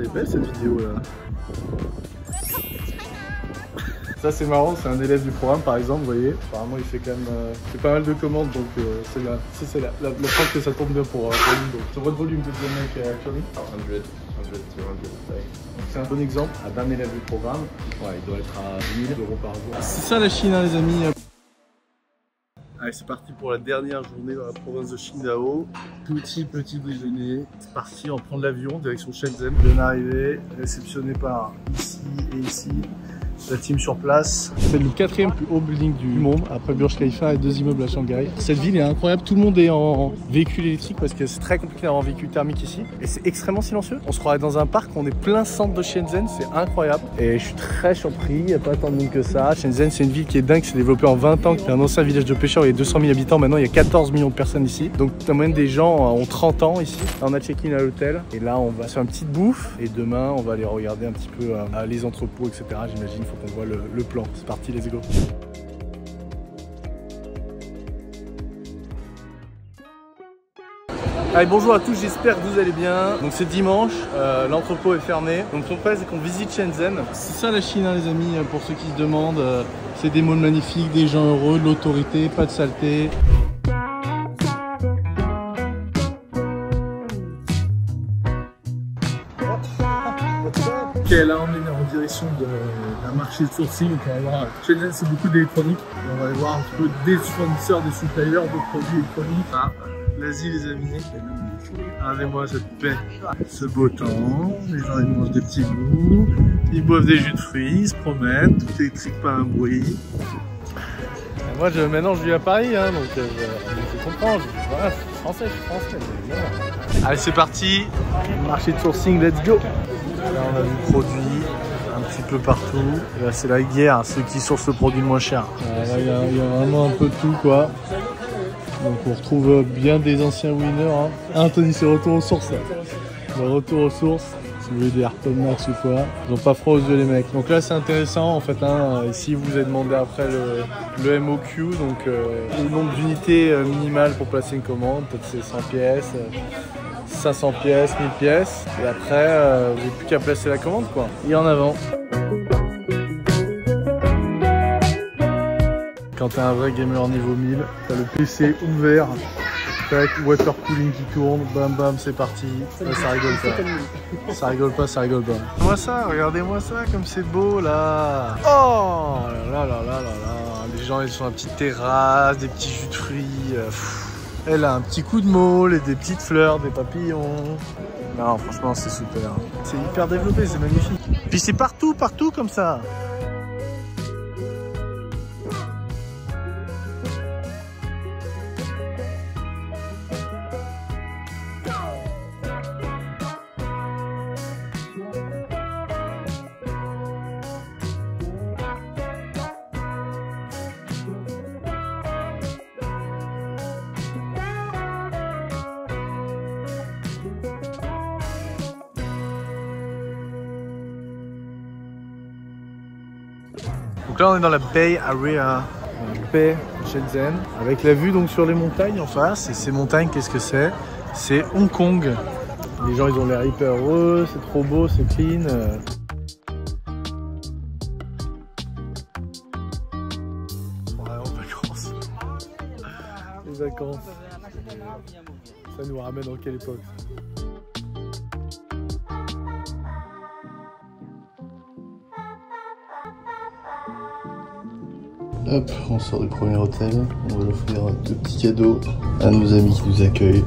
elle est belle cette vidéo là. Ça c'est marrant, c'est un élève du programme par exemple, vous voyez. Apparemment il fait quand même fait pas mal de commandes, donc c'est la preuve que ça tourne bien pour lui. Donc sur votre volume de make actually 100, 200, c'est un bon exemple d'un élève du programme. Ouais, il doit être à 10 000 € par jour. C'est ça la Chine hein, les amis. Allez, c'est parti pour la dernière journée dans la province de Qingdao. Petit déjeuner. C'est parti, on prend l'avion direction Shenzhen. Bien arrivé, réceptionné par ici et ici. La team sur place. C'est le 4e plus haut building du monde, après Burj Khalifa et 2 immeubles à Shanghai. Cette ville est incroyable, tout le monde est en véhicule électrique parce que c'est très compliqué d'avoir un véhicule thermique ici. Et c'est extrêmement silencieux. On se croirait dans un parc, on est plein centre de Shenzhen, c'est incroyable. Et je suis très surpris, il n'y a pas tant de monde que ça. Shenzhen c'est une ville qui est dingue, qui s'est développée en 20 ans, qui est un ancien village de pêcheurs, il y a 200 000 habitants, maintenant il y a 14 millions de personnes ici. Donc la moyenne des gens ont 30 ans ici. Là, on a check-in à l'hôtel et là on va faire une petite bouffe et demain on va aller regarder un petit peu les entrepôts, etc. J'imagine, il faut qu'on voit le plan. C'est parti, let's go. Allez, bonjour à tous, j'espère que vous allez bien. Donc c'est dimanche, l'entrepôt est fermé. Donc ce qu'on fait, c'est qu'on visite Shenzhen. C'est ça la Chine, hein, les amis, pour ceux qui se demandent. C'est des malls magnifiques, des gens heureux, de l'autorité, pas de saleté. Ok, là on est en direction d'un marché de sourcing. On va voir, Shenzhen c'est beaucoup d'électronique. On va aller voir un petit peu des fournisseurs, des suppliers de produits électroniques. Ah, l'Asie les amis. Regardez-moi cette paix, ce beau temps. Les gens ils mangent des petits bouts, ils boivent des jus de fruits, ils se promènent, tout électrique, pas un bruit. Et moi maintenant je vis à Paris, hein, donc je comprends. Voilà, je suis français. Allez c'est parti, marché de sourcing, let's go. Là on a du produit un petit peu partout. Et là c'est la guerre, hein, ceux qui sourcent le produit le moins cher. Là il y a vraiment un peu de tout quoi. Donc on retrouve bien des anciens winners. Hein. Anthony c'est retour aux sources là. Le retour aux sources. Si vous voulez des Ayrton Max ou quoi. Ils n'ont pas froid aux yeux les mecs. Donc là c'est intéressant en fait. Hein. Ici vous avez demandé après le MOQ. Donc le nombre d'unités minimales pour placer une commande. Peut-être c'est 100 pièces. 500 pièces, 1000 pièces, et après vous n'avez plus qu'à placer la commande quoi. Et en avant. Quand t'es un vrai gamer niveau 1000, t'as le PC ouvert, tac, water cooling qui tourne, bam bam c'est parti. Là, ça rigole pas. Ça rigole pas, ça rigole pas. Regardez-moi ça, regardez-moi ça, comme c'est beau là. Oh là là là là là. Les gens ils sont à une petite terrasse, des petits jus de fruits. Elle a un petit coup de môle et des petites fleurs, des papillons. Non, franchement, c'est super. C'est hyper développé, c'est magnifique. Puis c'est partout comme ça. Donc là on est dans la Bay Area, Bay Shenzhen, avec la vue donc sur les montagnes en face. Et ces montagnes, qu'est-ce que c'est? C'est Hong Kong. Les gens ils ont l'air hyper heureux, c'est trop beau, c'est clean. Ouais, en vacances. Les vacances. Ça nous ramène dans quelle époque? Hop, on sort du premier hôtel, on va offrir 2 petits cadeaux à nos amis qui nous accueillent.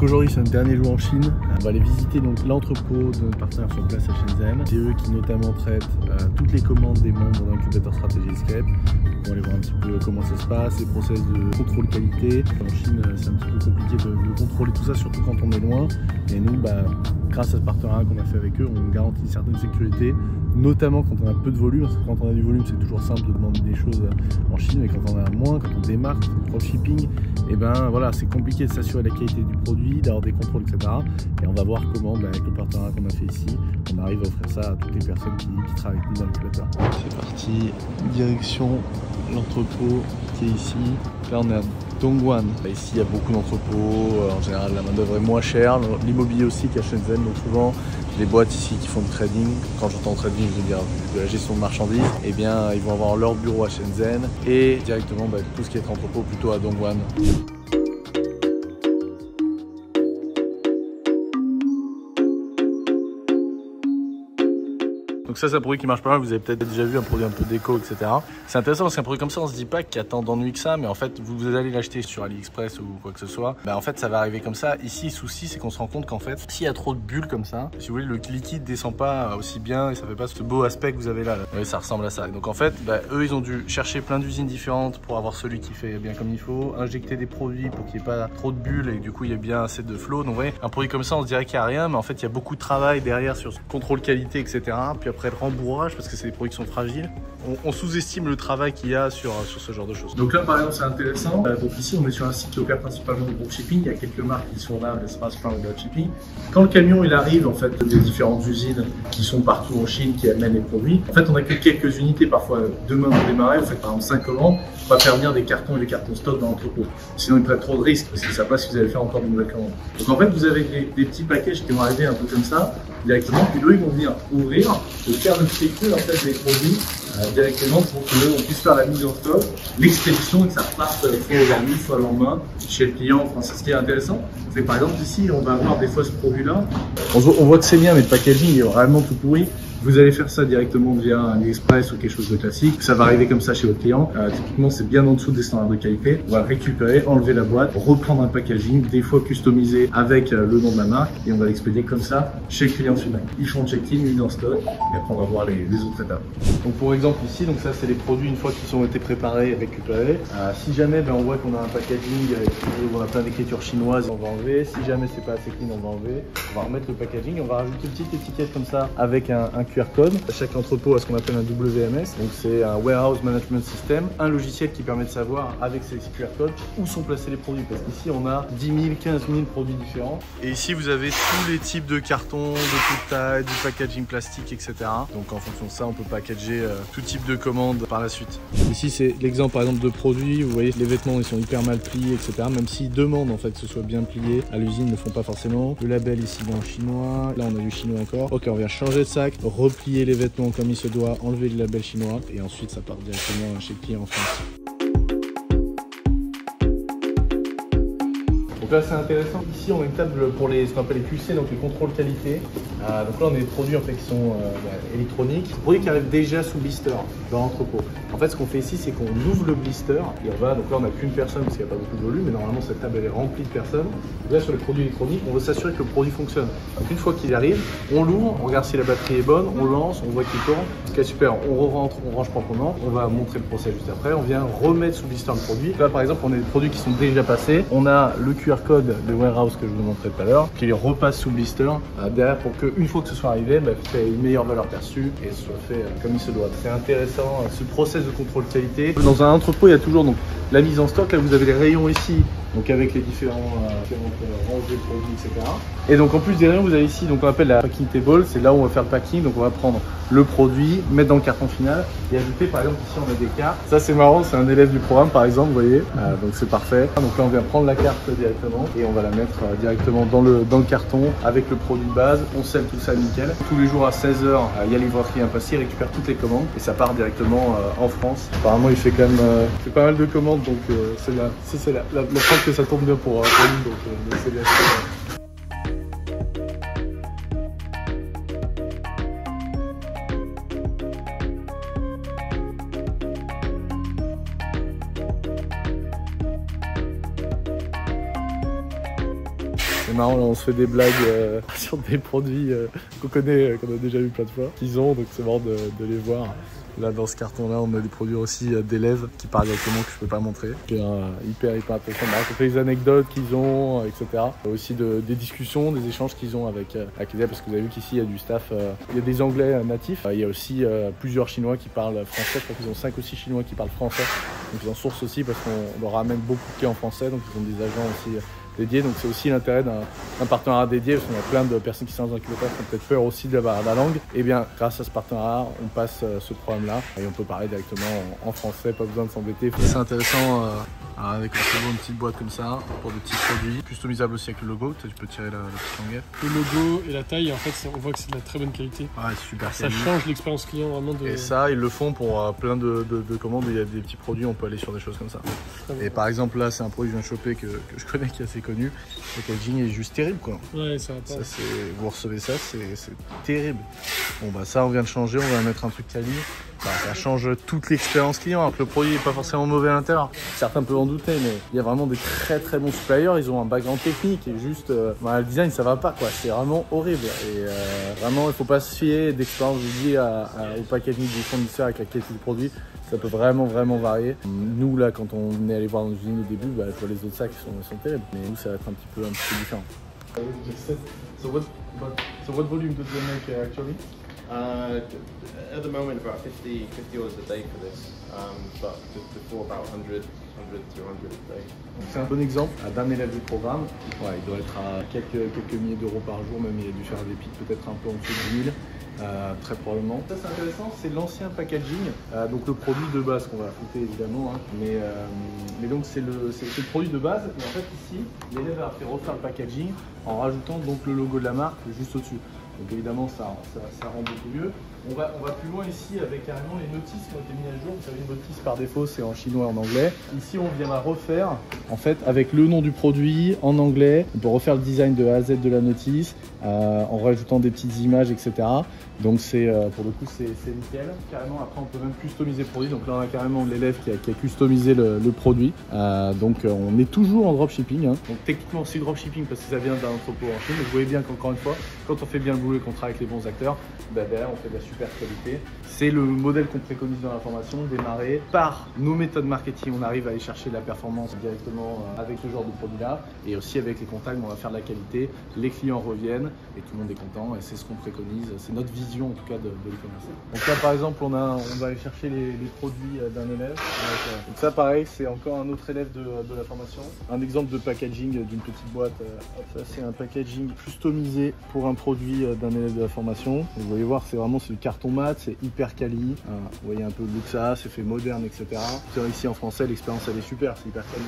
Aujourd'hui c'est notre dernier jour en Chine, on va aller visiter l'entrepôt de notre partenaire sur place à Shenzhen. C'est eux qui notamment traitent toutes les commandes des membres dans l'incubateur stratégie Escape. On va aller voir un petit peu comment ça se passe, les process de contrôle qualité. En Chine c'est un petit peu compliqué de contrôler tout ça, surtout quand on est loin. Et nous, grâce à ce partenariat qu'on a fait avec eux, on garantit une certaine sécurité, notamment quand on a peu de volume, parce que quand on a du volume c'est toujours simple de demander des choses en Chine, mais quand on en a moins, quand on démarre, dropshipping, et voilà, c'est compliqué de s'assurer de la qualité du produit, d'avoir des contrôles, etc. Et on va voir comment, avec le partenariat qu'on a fait ici, on arrive à offrir ça à toutes les personnes qui travaillent avec nous dans l'incubateur. C'est parti, direction l'entrepôt qui est ici. Là on est à Dongguan. Ici il y a beaucoup d'entrepôts, en général la main d'œuvre est moins chère, l'immobilier aussi qui est à Shenzhen, donc souvent les boîtes ici qui font du trading, quand j'entends trading je veux dire de la gestion de marchandises, eh bien ils vont avoir leur bureau à Shenzhen et directement tout ce qui est entrepôt plutôt à Dongguan. Donc ça c'est un produit qui marche pas mal, vous avez peut-être déjà vu un produit un peu déco, etc. C'est intéressant parce qu'un produit comme ça, on se dit pas qu'il y a tant d'ennuis que ça, mais en fait vous allez l'acheter sur AliExpress ou quoi que ce soit, en fait ça va arriver comme ça. Ici, le souci c'est qu'on se rend compte qu'en fait, s'il y a trop de bulles comme ça, si vous voulez, le liquide descend pas aussi bien et ça fait pas ce beau aspect que vous avez là. Oui, ça ressemble à ça. Et donc en fait, eux ils ont dû chercher plein d'usines différentes pour avoir celui qui fait bien comme il faut, injecter des produits pour qu'il n'y ait pas trop de bulles et du coup il y ait bien assez de flow. Donc vous voyez, un produit comme ça on se dirait qu'il n'y a rien, mais en fait il y a beaucoup de travail derrière sur ce contrôle qualité, etc. Puis après le rembourrage parce que c'est des produits qui sont fragiles. On sous-estime le travail qu'il y a sur ce genre de choses. Donc là par exemple c'est intéressant, donc ici on est sur un site qui opère principalement du dropshipping, il y a quelques marques qui sont là, l'espace plein de dropshipping. Quand le camion il arrive en fait des différentes usines qui sont partout en Chine qui amènent les produits, en fait on a que quelques unités, parfois demain on démarrer, on fait par exemple 5 commandes, on va faire venir des cartons et des cartons stock dans l'entrepôt. Sinon ils prennent trop de risques parce qu'ils ne savent pas si vous allez faire encore de nouvelles commandes. Donc en fait vous avez des petits packages qui vont arriver un peu comme ça directement, puis eux ils vont venir ouvrir, faire le sécure en fait des produits directement pour qu'on puisse faire la mise en stock, l'expédition et que ça reparte soit aujourd'hui, soit le lendemain chez le client. Enfin, c'est ce qui est intéressant. C'est par exemple ici, on va avoir des fois ce produit-là. On voit que c'est bien, mais le packaging est vraiment tout pourri. Vous allez faire ça directement via un AliExpress ou quelque chose de classique. Ça va arriver comme ça chez votre client. Typiquement, c'est bien en dessous des standards de qualité. On va le récupérer, enlever la boîte, reprendre un packaging, des fois customisé avec le nom de la marque, et on va l'expédier comme ça chez le client final. Ils font le check-in, mis en stock, et après on va voir les autres étapes. Donc pour exemple ici, donc ça c'est les produits une fois qu'ils ont été préparés et récupérés. Si jamais on voit qu'on a un packaging où on a plein d'écritures chinoises, on va enlever. Si jamais c'est pas assez clean, on va enlever. On va remettre le packaging, on va rajouter une petite étiquette comme ça avec un QR code. Chaque entrepôt a ce qu'on appelle un WMS, donc c'est un Warehouse Management System, un logiciel qui permet de savoir avec ces QR codes où sont placés les produits, parce qu'ici on a 10 000, 15 000 produits différents. Et ici vous avez tous les types de cartons, de toute taille, du packaging plastique, etc. Donc en fonction de ça, on peut packager tout type de commandes par la suite. Ici c'est l'exemple par exemple de produits, vous voyez les vêtements ils sont hyper mal pliés, etc. Même s'ils demandent en fait que ce soit bien plié, à l'usine ils ne font pas forcément. Le label ici il est en chinois, là on a du chinois encore. Ok, on vient changer de sac, replier les vêtements comme il se doit, enlever le label chinois et ensuite ça part directement chez le client en France. Donc là c'est intéressant, ici on a une table pour ce qu'on appelle les QC, donc les contrôles qualité. Donc là on a des produits en fait qui sont électroniques, des produits qui arrivent déjà sous blister dans l'entrepôt. En fait ce qu'on fait ici c'est qu'on ouvre le blister et on va, donc là on n'a qu'une personne parce qu'il n'y a pas beaucoup de volume, mais normalement cette table elle est remplie de personnes. Donc là sur les produits électroniques on veut s'assurer que le produit fonctionne. Donc une fois qu'il arrive, on l'ouvre, on regarde si la batterie est bonne, on lance, on voit qu'il tourne. Ce qui est super, on re-rentre, on range proprement, on va montrer le procès juste après, on vient remettre sous blister le produit. Là par exemple on a des produits qui sont déjà passés, on a le QR code de warehouse que je vous montrais tout à l'heure qui repasse sous blister derrière pour qu'une fois que ce soit arrivé, fait une meilleure valeur perçue et ce soit fait comme il se doit. C'est intéressant ce process de contrôle qualité. Dans un entrepôt il y a toujours donc la mise en stock, là vous avez les rayons ici donc avec les différentes ranges de produits, etc. Et donc en plus des rayons vous avez ici donc on appelle la packing table, c'est là où on va faire le packing, donc on va prendre le produit, mettre dans le carton final et ajouter par exemple ici on a des cartes. Ça c'est marrant, c'est un élève du programme par exemple, vous voyez, donc c'est parfait. Donc là on vient prendre la carte directement et on va la mettre directement dans le carton avec le produit de base, on scelle tout ça nickel. Tous les jours à 16 h, il y a livreur qui vient passer, il récupère toutes les commandes et ça part directement en France. Apparemment il fait quand même pas mal de commandes, donc c'est la preuve que ça tombe bien pour lui, donc c'est bien. C'est marrant, là on se fait des blagues sur des produits qu'on connaît, qu'on a déjà vu plein de fois, qu'ils ont, donc c'est marrant de les voir. Là dans ce carton là on a des produits aussi d'élèves qui parlent directement que je peux pas montrer. C'est hyper intéressant de raconter les anecdotes qu'ils ont, etc. Aussi des discussions, des échanges qu'ils ont avec les élèves, parce que vous avez vu qu'ici il y a du staff, il y a des anglais natifs, il y a aussi plusieurs chinois qui parlent français, je crois qu'ils ont 5 ou 6 chinois qui parlent français, donc ils en sourcent aussi parce qu'on leur ramène beaucoup de clients français, donc ils ont des agents aussi dédié. Donc c'est aussi l'intérêt d'un partenariat dédié, parce qu'on a plein de personnes qui sont dans l'incubateur qui ont peut-être peur aussi de la langue. Et bien grâce à ce partenariat, on passe ce programme-là et on peut parler directement en français, pas besoin de s'embêter. C'est intéressant avec une petite boîte comme ça pour des petits produits, customisable aussi avec le logo. Tu peux tirer la petite languette. Le logo et la taille, en fait, on voit que c'est de la très bonne qualité. Ouais, super. Ça change l'expérience client vraiment de... Et ça, ils le font pour plein de commandes où il y a des petits produits, on peut aller sur des choses comme ça. Et par exemple, là, c'est un produit que je viens de choper que je connais, qui est assez connu. Le packaging est juste terrible, quoi. Ouais, ça va pas. Ça, vous recevez ça, c'est terrible. Bon, bah ça, on vient de changer, on va mettre un truc quali. Bah, ça change toute l'expérience client, alors que le produit n'est pas forcément mauvais à l'intérieur. Certains peuvent en douter, mais il y a vraiment des très très bons suppliers. Ils ont un background technique et juste le design, ça va pas, quoi. C'est vraiment horrible. Et vraiment, il ne faut pas se fier d'expérience, je vous dis, au packaging du fournisseur avec la qualité du produit. Ça peut vraiment varier. Nous, là, quand on est allé voir nos usines au début, bah, je vois les autres sacs qui sont terribles. Mais nous, ça va être un petit peu différent. So what volume does they make actually? At the moment, about 50 orders a day for this, but before about 100 to 200 a day. C'est un bon exemple d'un élève du programme. Ouais, il doit être à quelques milliers d'euros par jour, même il a dû faire des pics peut-être un peu en dessous de 10 000. Très probablement. Ça c'est intéressant, c'est l'ancien packaging, donc le produit de base qu'on va affronter évidemment, hein, mais donc c'est le produit de base, et en fait ici l'élève a fait refaire le packaging en rajoutant donc le logo de la marque juste au-dessus. Donc évidemment ça rend beaucoup mieux. On va plus loin ici avec carrément les notices qui ont été mises à jour. Vous savez, une notice par défaut c'est en chinois et en anglais. Ici on vient la refaire en fait avec le nom du produit en anglais. On peut refaire le design de A à Z de la notice en rajoutant des petites images, etc. Donc c'est pour le coup c'est nickel. Carrément après on peut même customiser le produit. Donc là on a carrément l'élève qui a customisé le produit. Donc on est toujours en dropshipping, hein. Donc techniquement c'est du dropshipping parce que ça vient d'un entrepôt en Chine. Mais vous voyez bien qu'encore une fois, quand on fait bien le boulot et qu'on travaille avec les bons acteurs, bah derrière on fait de la super qualité. C'est le modèle qu'on préconise dans la formation, démarrer par nos méthodes marketing. On arrive à aller chercher de la performance directement avec ce genre de produit là, et aussi avec les contacts on va faire de la qualité, les clients reviennent et tout le monde est content, et c'est ce qu'on préconise, c'est notre vision en tout cas de l'e-commerce. Donc là par exemple on va aller chercher les produits d'un élève. Donc ça pareil, c'est encore un autre élève de la formation. Un exemple de packaging d'une petite boîte. Ça c'est un packaging customisé pour un produit d'un élève de la formation. Vous voyez voir, c'est vraiment du carton mat, c'est hyper quali. Vous voyez un peu le look ça, c'est fait moderne, etc. Ici en français l'expérience elle est super, c'est hyper quali.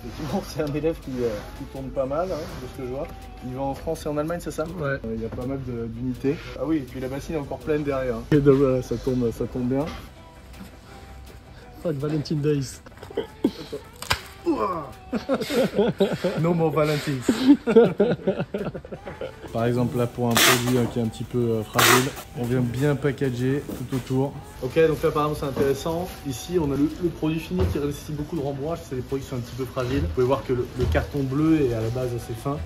Effectivement, c'est un élève qui tourne pas mal, hein, de ce que je vois. Il va en France et en Allemagne, c'est ça? Ouais. Il y a pas mal d'unités. Ah oui, et puis la bassine est encore pleine derrière. Hein. Et donc voilà, ça tourne bien. Fuck Valentine Days. No more Valentines. Par exemple là pour un produit qui est un petit peu fragile, on vient bien packager tout autour. Ok, donc là par exemple c'est intéressant. Ici on a le produit fini qui nécessite beaucoup de rembourrage, c'est des produits qui sont un petit peu fragiles. Vous pouvez voir que le carton bleu est à la base assez fin.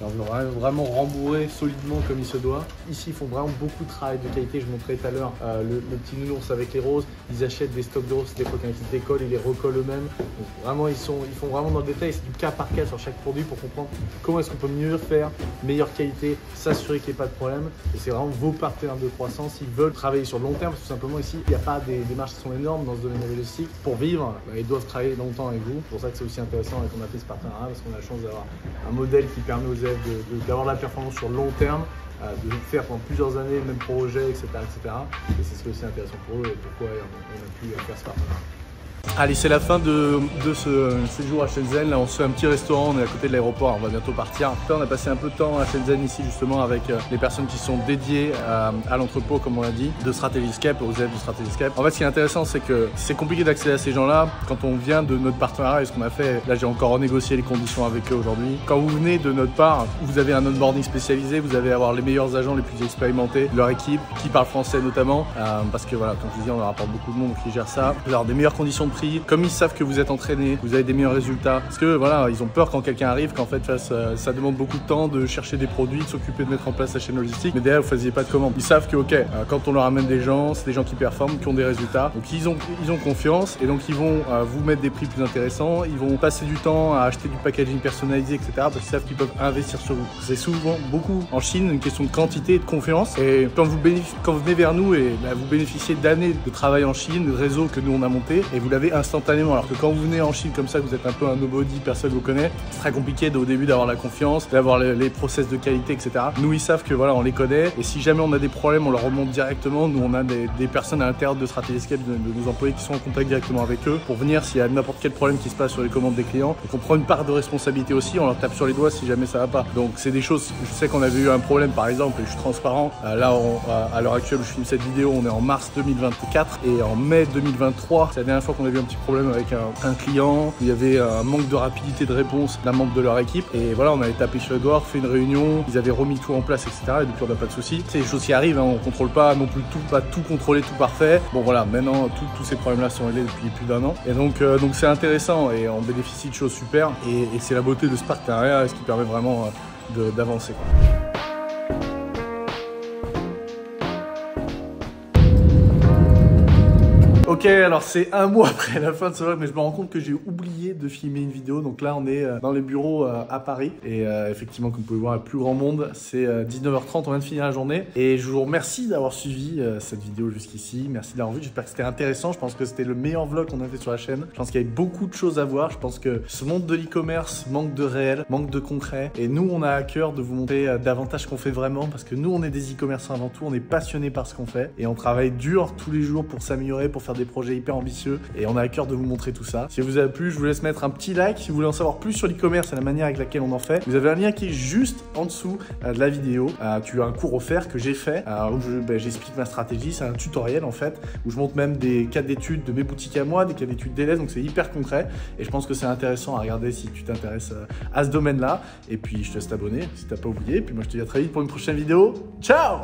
Alors, on va vraiment rembourrer solidement comme il se doit. Ici, ils font vraiment beaucoup de travail de qualité. Je montrais tout à l'heure le petit nounours avec les roses. Ils achètent des stocks de roses, des fois quand ils décollent, ils les recollent eux-mêmes. Donc vraiment, ils font vraiment dans le détail. C'est du cas par cas sur chaque produit pour comprendre comment est-ce qu'on peut mieux faire, meilleure qualité, s'assurer qu'il n'y ait pas de problème. Et c'est vraiment vos partenaires de croissance. Ils veulent travailler sur le long terme parce que tout simplement ici, il n'y a pas des marges qui sont énormes dans ce domaine de logistique. Pour vivre, ils doivent travailler longtemps avec vous. C'est pour ça que c'est aussi intéressant et qu'on a fait ce partenariat parce qu'on a la chance d'avoir un modèle qui permet aux d'avoir la performance sur le long terme, de faire pendant plusieurs années le même projet, etc. Et c'est ce qui est aussi intéressant pour eux et pourquoi on a pu faire ce partenariat. Allez, c'est la fin de ce séjour à Shenzhen. Là, on se fait un petit restaurant, on est à côté de l'aéroport, on va bientôt partir. Là, on a passé un peu de temps à Shenzhen ici, justement, avec les personnes qui sont dédiées à l'entrepôt, comme on l'a dit, de Stratégyscape, aux aides de Stratégyscape. En fait, ce qui est intéressant, c'est que c'est compliqué d'accéder à ces gens-là quand on vient de notre partenariat et ce qu'on a fait. Là, j'ai encore renégocié les conditions avec eux aujourd'hui. Quand vous venez de notre part, vous avez un onboarding spécialisé, vous allez avoir les meilleurs agents les plus expérimentés, leur équipe, qui parle français notamment, parce que voilà, comme je disais, on leur apporte beaucoup de monde qui gère ça. Vous allez avoir des meilleures conditions de prix. Comme ils savent que vous êtes entraîné, vous avez des meilleurs résultats. Parce que voilà, ils ont peur quand quelqu'un arrive, qu'en fait ça demande beaucoup de temps de chercher des produits, de s'occuper de mettre en place la chaîne logistique, mais derrière vous faisiez pas de commande. Ils savent que ok, quand on leur amène des gens, c'est des gens qui performent, qui ont des résultats. Donc ils ont confiance et donc ils vont vous mettre des prix plus intéressants, ils vont passer du temps à acheter du packaging personnalisé, etc. parce qu'ils savent qu'ils peuvent investir sur vous. C'est souvent beaucoup en Chine une question de quantité et de confiance. Et quand vous venez vers nous et vous bénéficiez d'années de travail en Chine, de réseau que nous on a monté, et vous l'avez avez instantanément. Alors que quand vous venez en Chine comme ça, vous êtes un peu un nobody, personne vous connaît, c'est très compliqué au début d'avoir la confiance, d'avoir les process de qualité, etc. Nous, ils savent que voilà, on les connaît, et si jamais on a des problèmes, on leur remonte directement. Nous, on a des personnes à l'intérieur de Strategy Escape, de nos employés qui sont en contact directement avec eux pour venir s'il y a n'importe quel problème qui se passe sur les commandes des clients. Donc on prend une part de responsabilité aussi, on leur tape sur les doigts si jamais ça va pas. Donc c'est des choses, je sais qu'on avait eu un problème par exemple, et je suis transparent, là à l'heure actuelle où je filme cette vidéo, on est en mars 2024 et en mai 2023, c'est la dernière fois qu'on a eu un petit problème avec un client, il y avait un manque de rapidité de réponse d'un membre de leur équipe, et voilà, on avait tapé sur les doigts, fait une réunion, ils avaient remis tout en place, etc. Et depuis on n'a pas de soucis. C'est des choses qui arrivent, hein, on contrôle pas non plus tout, pas tout contrôler, tout parfait. Bon voilà, maintenant tous ces problèmes là sont réglés depuis plus d'1 an, et donc c'est intéressant et on bénéficie de choses super, et c'est la beauté de ce partenariat, et ce qui permet vraiment d'avancer. Ok, alors c'est un mois après la fin de ce vlog, mais je me rends compte que j'ai oublié de filmer une vidéo. Donc là, on est dans les bureaux à Paris. Et effectivement, comme vous pouvez voir, il y a plus grand monde. C'est 19h30, on vient de finir la journée. Et je vous remercie d'avoir suivi cette vidéo jusqu'ici. Merci de l'avoir vu. J'espère que c'était intéressant. Je pense que c'était le meilleur vlog qu'on a fait sur la chaîne. Je pense qu'il y avait beaucoup de choses à voir. Je pense que ce monde de l'e-commerce manque de réel, manque de concret. Et nous, on a à cœur de vous montrer davantage ce qu'on fait vraiment. Parce que nous, on est des e-commerçants avant tout. On est passionnés par ce qu'on fait. Et on travaille dur tous les jours pour s'améliorer, pour faire des projets hyper ambitieux, et on a à cœur de vous montrer tout ça. Si ça vous a plu, je vous laisse mettre un petit like. Si vous voulez en savoir plus sur l'e-commerce et la manière avec laquelle on en fait, vous avez un lien qui est juste en dessous de la vidéo. Tu as un cours offert que j'ai fait où j'explique ma stratégie. C'est un tutoriel en fait où je montre même des cas d'études de mes boutiques à moi, des cas d'études d'élèves, donc c'est hyper concret et je pense que c'est intéressant à regarder si tu t'intéresses à ce domaine là. Et puis je te laisse t'abonner si t'as pas oublié, et puis moi je te dis à très vite pour une prochaine vidéo. Ciao!